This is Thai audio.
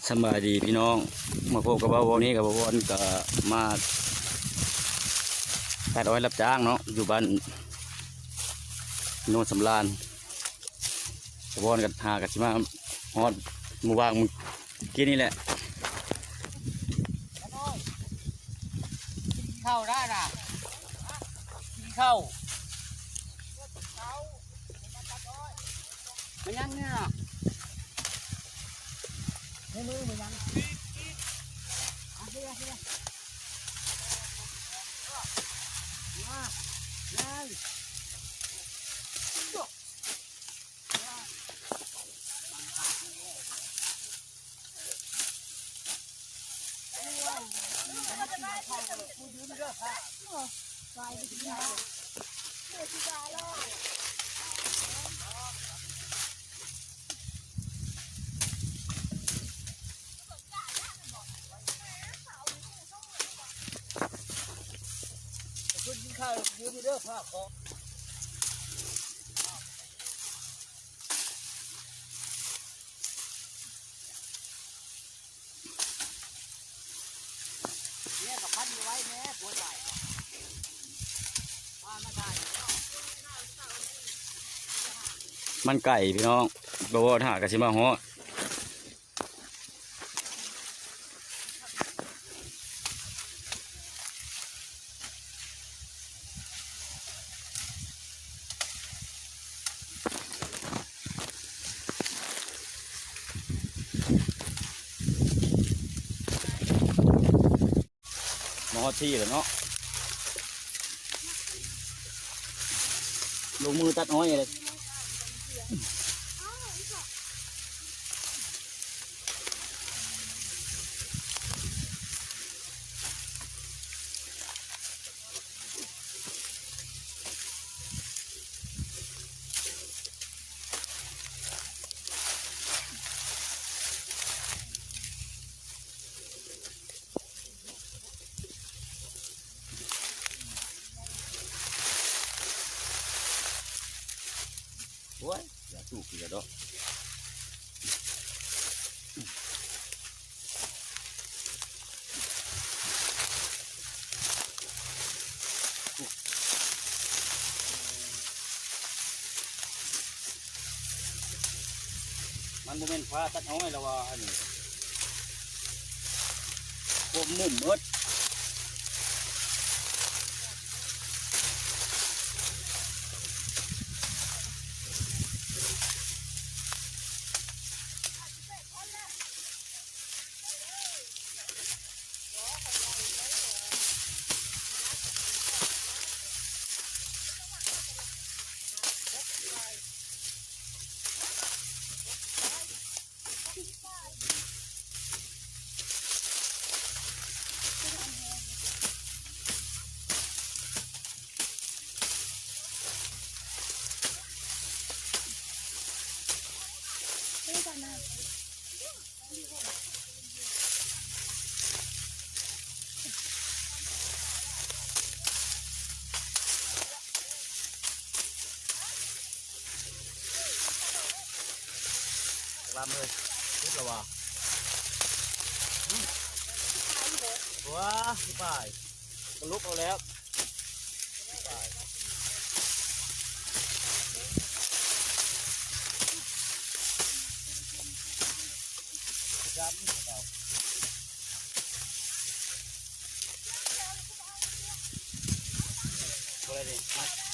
สบายดีพี่น้องมาพบกับวันนี้กับวันก็มาตัดอ้อยรับจ้างเนาะอยู่บ้านโนนสำราญวันกันหากันใช่ไหมฮอดมือว่างมือกินนี่แหละเข้าได้ล่ะกินเข้ามันยังเนี่ยในมือมันยังเอาเสียมาเลยคุณกินข้าวยืมเด้อพ่อขอเนี่ยกับพันไว้แม่ปวดไหล่มาได้มันไก่พี่น้องบวชหากันใช่ไหมฮอดมอที่เลยเนาะลงมือตัดอ้อยเลยโอ้ยอย่าสู้กี่กระดอกมันโมเมนต์ฟ้าตัดอ้อยแล้วว่าอันนี้ผมมุ่มมดลำเลยพุดละวะว้าพี่ป่ายกระลุกเอาแล้วจับอะไรดิ